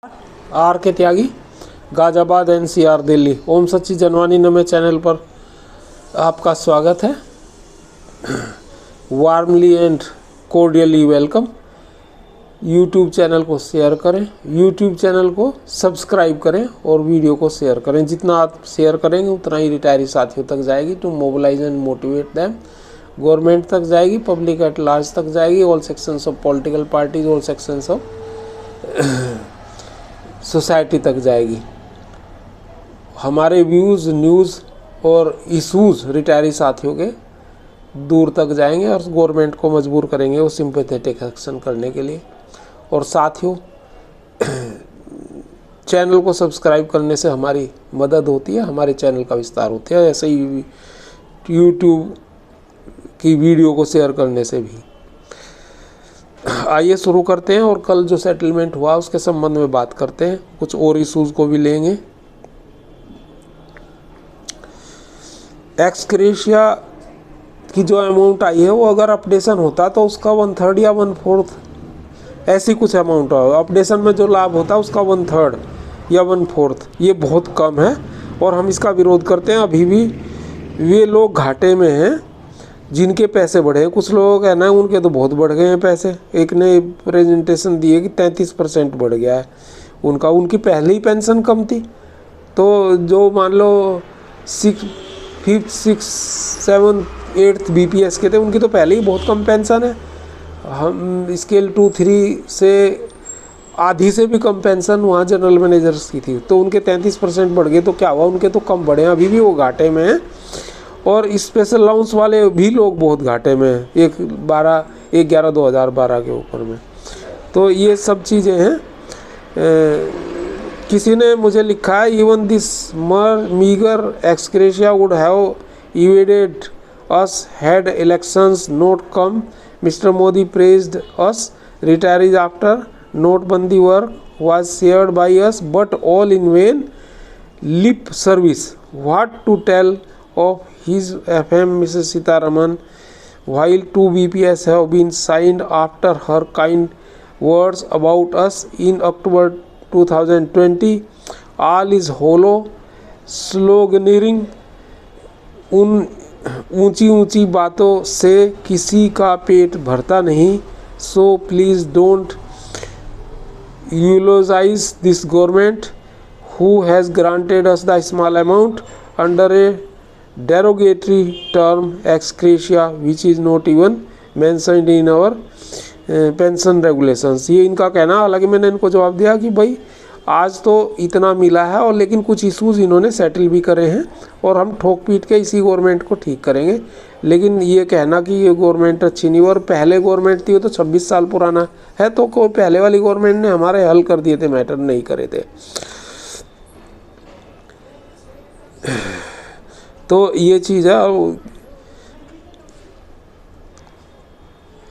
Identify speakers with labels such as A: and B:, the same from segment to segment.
A: Are के त्यागी, Ghaziabad NCR Delhi. ओम सच्ची जनवानी नमे चैनल पर आपका स्वागत है। Warmly and cordially welcome. YouTube channel को शेयर करें, यूट्यूब चैनल को सब्सक्राइब करें और वीडियो को शेयर करें। जितना आप शेयर करेंगे उतना ही रिटायरी साथियों तक जाएगी। To mobilize and motivate them. Government तक जाएगी, पब्लिक एट लार्ज तक जाएगी, all sections of political parties, all sections of society तक जाएगी। हमारे व्यूज़, न्यूज़ और इशूज़ रिटायरी साथियों के दूर तक जाएंगे और गवर्नमेंट को मजबूर करेंगे वो सिंपैथेटिक एक्शन करने के लिए। और साथियों, चैनल को सब्सक्राइब करने से हमारी मदद होती है, हमारे चैनल का विस्तार होता है। ऐसे ही यूट्यूब की वीडियो को शेयर करने से भी। आइए शुरू करते हैं और कल जो सेटलमेंट हुआ उसके संबंध में बात करते हैं। कुछ और इशूज़ को भी लेंगे। एक्स ग्रेशिया की जो अमाउंट आई है वो अगर अपडेशन होता तो उसका 1/3 या 1/4 ऐसी कुछ अमाउंट हो। अपडेशन में जो लाभ होता है उसका 1/3 या 1/4, ये बहुत कम है और हम इसका विरोध करते हैं। अभी भी वे लोग घाटे में हैं जिनके पैसे बढ़े हैं। कुछ लोग है ना, उनके तो बहुत बढ़ गए हैं पैसे। एक ने प्रेजेंटेशन दी है कि 33% बढ़ गया है उनका। उनकी पहले ही पेंशन कम थी, तो जो मान लो 5th 6th 7th 8th BPS के थे उनकी तो पहले ही बहुत कम पेंशन है। हम स्केल 2 3 से आधी से भी कम पेंशन वहाँ जनरल मैनेजर्स की थी, तो उनके 33% बढ़ गए। तो क्या हुआ, उनके तो कम बढ़े हैं, अभी भी वो घाटे में हैं। और स्पेशल अलाउंस वाले भी लोग बहुत घाटे में हैं, 1/11/2012 के ऊपर में। तो ये सब चीज़ें हैं। किसी ने मुझे लिखा है, even this meagre ex gratia would have evaded us had elections not come. Mister Modi praised us retirees after नोटबंदी work was shared by us but all in vain lip service. What to tell of his FM Mrs. Sitaraman, while 2 BPS have been signed after her kind words about us in October 2020, all is hollow sloganeering। उन ऊंची ऊंची बातों से किसी का पेट भरता नहीं। So please don't eulogize this government who has granted us the small amount under a derogatory term ex gratia which is not even mentioned in our pension regulations। ये इनका कहना। हालांकि मैंने इनको जवाब दिया कि भाई आज तो इतना मिला है और लेकिन कुछ इश्यूज इन्होंने सेटल भी करे हैं और हम ठोक पीट के इसी गवर्नमेंट को ठीक करेंगे। लेकिन ये कहना कि ये गवर्नमेंट अच्छी नहीं, और पहले गवर्नमेंट थी वो तो 26 साल पुराना है, तो कोई पहले वाली गवर्नमेंट ने हमारे हल कर दिए थे, मैटर नहीं करे थे। तो ये चीज़ है।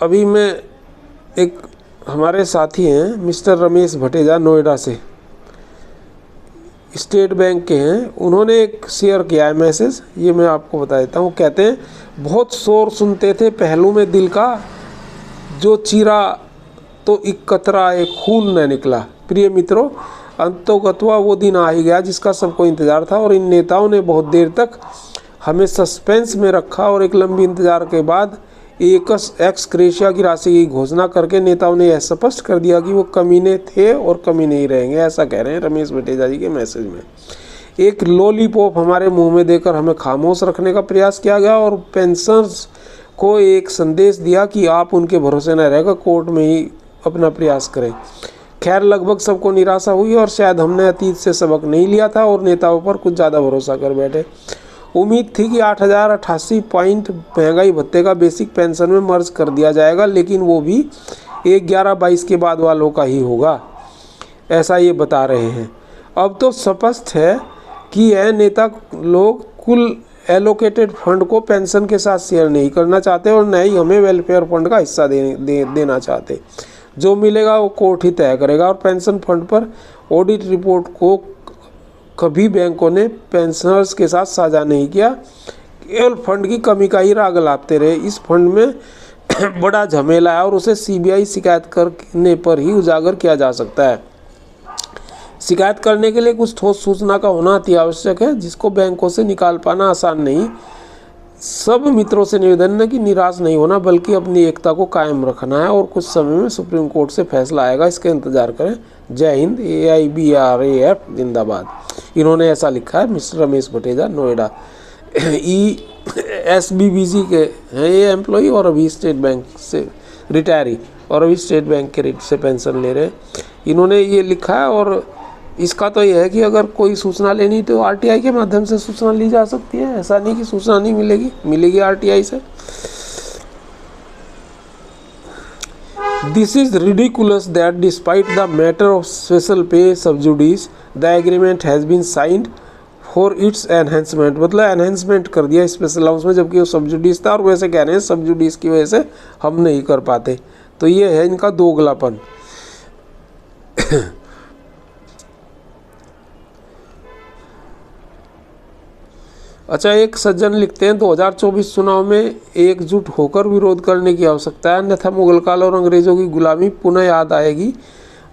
A: अभी मैं एक हमारे साथी हैं मिस्टर रमेश भटेजा, नोएडा से, स्टेट बैंक के हैं। उन्होंने एक शेयर किया है मैसेज, ये मैं आपको बता देता हूँ। कहते हैं, बहुत शोर सुनते थे पहलू में दिल का, जो चीरा तो एक कतरा एक खून न निकला। प्रिय मित्रों, अंतोगत्वा वो दिन आ ही गया जिसका सबको इंतज़ार था और इन नेताओं ने बहुत देर तक हमें सस्पेंस में रखा और एक लंबी इंतजार के बाद एक्स ग्रेशिया की राशि की घोषणा करके नेताओं ने यह स्पष्ट कर दिया कि वो कमीने थे और कमीने ही रहेंगे। ऐसा कह रहे हैं रमेश भटेजा जी के मैसेज में। एक लॉलीपॉप हमारे मुंह में देकर हमें खामोश रखने का प्रयास किया गया और पेंशनर्स को एक संदेश दिया कि आप उनके भरोसे न रहकर कोर्ट में ही अपना प्रयास करें। खैर, लगभग सबको निराशा हुई और शायद हमने अतीत से सबक नहीं लिया था और नेताओं पर कुछ ज़्यादा भरोसा कर बैठे। उम्मीद थी कि 8,088 पॉइंट महंगाई भत्ते का बेसिक पेंशन में मर्ज कर दिया जाएगा, लेकिन वो भी 1/11/22 के बाद वालों का ही होगा, ऐसा ये बता रहे हैं। अब तो स्पष्ट है कि यह नेता लोग कुल एलोकेटेड फंड को पेंशन के साथ शेयर नहीं करना चाहते और न ही हमें वेलफेयर फंड का हिस्सा देना चाहते। जो मिलेगा वो कोर्ट ही तय करेगा और पेंशन फंड पर ऑडिट रिपोर्ट को कभी बैंकों ने पेंशनर्स के साथ साझा नहीं किया। केवल फंड की कमी का ही राग लाते रहे। इस फंड में बड़ा झमेला है और उसे CBI शिकायत करने पर ही उजागर किया जा सकता है। शिकायत करने के लिए कुछ ठोस सूचना का होना अति आवश्यक है, जिसको बैंकों से निकाल पाना आसान नहीं। सब मित्रों से निवेदन है कि निराश नहीं होना, बल्कि अपनी एकता को कायम रखना है और कुछ समय में सुप्रीम कोर्ट से फैसला आएगा, इसका इंतजार करें। जय हिंद। AIBRAF जिंदाबाद। इन्होंने ऐसा लिखा है मिस्टर रमेश भटेजा, नोएडा। SBBG के हैं ये एम्प्लॉई और अभी स्टेट बैंक से रिटायरी और अभी स्टेट बैंक के रेट से पेंशन ले रहे हैं। इन्होंने ये लिखा है और इसका तो यह है कि अगर कोई सूचना लेनी तो RTI के माध्यम से सूचना ली जा सकती है, ऐसा नहीं कि सूचना नहीं मिलेगी, मिलेगी RTI से। This is ridiculous that despite the matter of special pay sub judice, the agreement has been signed for its enhancement। मतलब एनहेंसमेंट कर दिया स्पेशल अलाउंस में, जबकि वो सब जुडिस था और वैसे कह रहे हैं सब जुडिस की वजह से हम नहीं कर पाते। तो ये है इनका दोगलापन। अच्छा, एक सज्जन लिखते हैं 2024 चुनाव में एकजुट होकर विरोध करने की आवश्यकता है, अन्यथा मुगल काल और अंग्रेजों की गुलामी पुनः याद आएगी,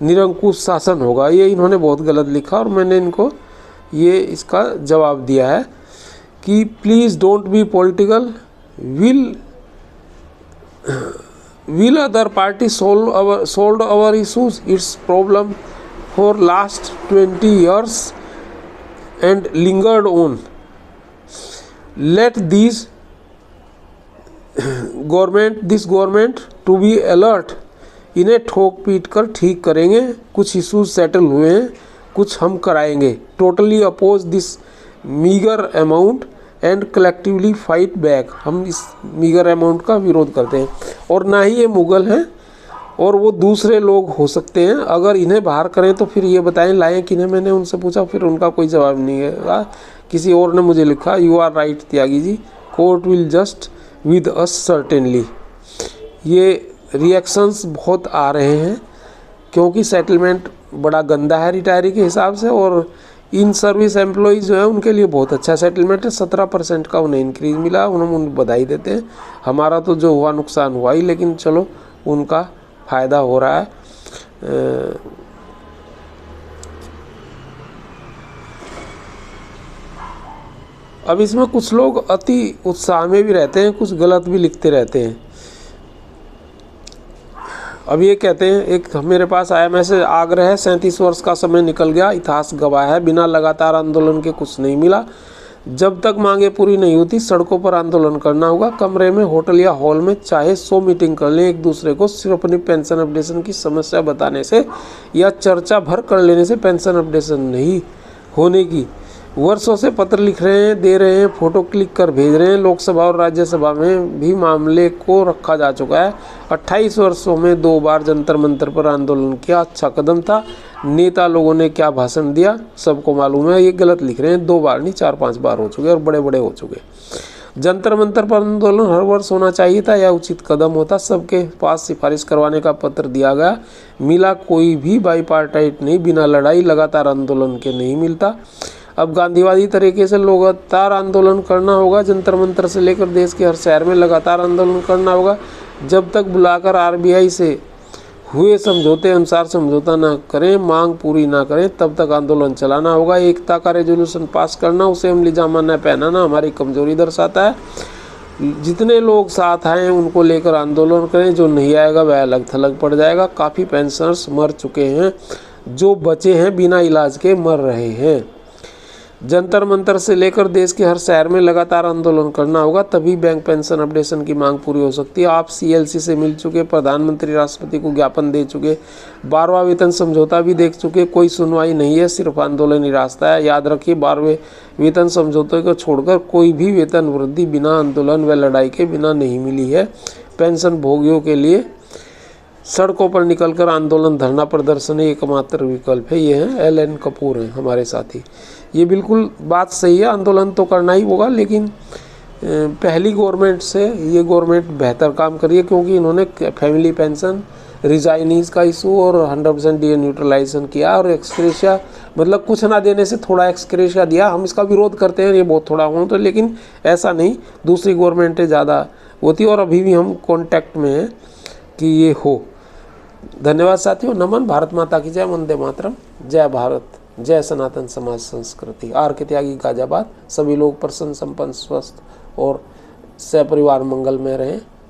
A: निरंकुश शासन होगा। ये इन्होंने बहुत गलत लिखा और मैंने इनको ये इसका जवाब दिया है कि please don't be political, will other party solved our issues, its problem for last 20 years and lingered on. Let this government to be alert, इन्हें ठोक पीट कर ठीक करेंगे। कुछ इश्यूज सेटल हुए हैं, कुछ हम कराएंगे। Totally oppose this meagre amount and collectively fight back. हम इस मीगर अमाउंट का विरोध करते हैं और ना ही ये मुगल हैं और वो दूसरे लोग हो सकते हैं। अगर इन्हें बाहर करें तो फिर ये बताएं लाएं किन्हें। मैंने उनसे पूछा, फिर उनका कोई जवाब नहीं है। किसी और ने मुझे लिखा, you are right Tyagi ji, court will just with us certainly. ये रिएक्शंस बहुत आ रहे हैं क्योंकि सेटलमेंट बड़ा गंदा है रिटायरी के हिसाब से, और इन सर्विस एम्प्लॉयज़ जो है उनके लिए बहुत अच्छा सेटलमेंट है। 17% का उन्हें इंक्रीज मिला, उन्हें बधाई देते हैं। हमारा तो जो हुआ नुकसान हुआ ही, लेकिन चलो उनका फ़ायदा हो रहा है। अब इसमें कुछ लोग अति उत्साह में भी रहते हैं, कुछ गलत भी लिखते रहते हैं। अब ये कहते हैं, एक मेरे पास आया मैसेज, आग्रह है 37 वर्ष का समय निकल गया, इतिहास गवाह है, बिना लगातार आंदोलन के कुछ नहीं मिला। जब तक मांगे पूरी नहीं होती सड़कों पर आंदोलन करना होगा। कमरे में, होटल या हॉल में चाहे 100 मीटिंग कर लें एक दूसरे को, सिर्फ अपनी पेंशन अपडेशन की समस्या बताने से या चर्चा भर कर लेने से पेंशन अपडेशन नहीं होने की। वर्षों से पत्र लिख रहे हैं, दे रहे हैं, फोटो क्लिक कर भेज रहे हैं। लोकसभा और राज्यसभा में भी मामले को रखा जा चुका है। 28 वर्षों में 2 बार जंतर मंतर पर आंदोलन किया, अच्छा कदम था। नेता लोगों ने क्या भाषण दिया सबको मालूम है। ये गलत लिख रहे हैं, 2 बार नहीं 4-5 बार हो चुके और बड़े बड़े हो चुके। जंतर मंतर पर आंदोलन हर वर्ष होना चाहिए था, यह उचित कदम होता। सबके पास सिफारिश करवाने का पत्र दिया गया, मिला कोई भी बाईपार्टाइट नहीं। बिना लड़ाई लगातार आंदोलन के नहीं मिलता। अब गांधीवादी तरीके से लगातार आंदोलन करना होगा। जंतर मंतर से लेकर देश के हर शहर में लगातार आंदोलन करना होगा। जब तक बुलाकर RBI से हुए समझौते अनुसार समझौता ना करें, मांग पूरी ना करें, तब तक आंदोलन चलाना होगा। एकता का रेजोल्यूशन पास करना, उसे अमली जामा न पहनाना हमारी कमजोरी दर्शाता है। जितने लोग साथ आए उनको लेकर आंदोलन करें, जो नहीं आएगा वह अलग थलग पड़ जाएगा। काफ़ी पेंशनर्स मर चुके हैं, जो बचे हैं बिना इलाज के मर रहे हैं। जंतर मंतर से लेकर देश के हर शहर में लगातार आंदोलन करना होगा, तभी बैंक पेंशन अपडेशन की मांग पूरी हो सकती है। आप CLC से मिल चुके, प्रधानमंत्री राष्ट्रपति को ज्ञापन दे चुके, 12वां वेतन समझौता भी देख चुके, कोई सुनवाई नहीं है, सिर्फ आंदोलन ही रास्ता है। याद रखिए, 12वें वेतन समझौते को छोड़कर कोई भी वेतन वृद्धि बिना आंदोलन व लड़ाई के बिना नहीं मिली है। पेंशन भोगियों के लिए सड़कों पर निकलकर आंदोलन, धरना प्रदर्शन एकमात्र विकल्प है। ये हैं LN कपूर हैं हमारे साथी। ये बिल्कुल बात सही है, आंदोलन तो करना ही होगा, लेकिन पहली गवर्नमेंट से ये गवर्नमेंट बेहतर काम करिए, क्योंकि इन्होंने फैमिली पेंशन, रिजाइनीज का इशू और 100% DA न्यूट्रलाइजेशन किया, और एक्सक्रेशिया मतलब कुछ ना देने से थोड़ा एक्सक्रेशिया दिया। हम इसका विरोध करते हैं, ये बहुत थोड़ा हो तो, लेकिन ऐसा नहीं, दूसरी गवर्नमेंटें ज़्यादा होती और अभी भी हम कॉन्टैक्ट में हैं कि ये हो। धन्यवाद साथियों, नमन। भारत माता की जय, वंदे मातरम, जय भारत। जय सनातन समाज संस्कृति। आर के त्यागी गाजियाबाद। सभी लोग प्रसन्न, संपन्न, स्वस्थ और सपरिवार मंगल में रहें।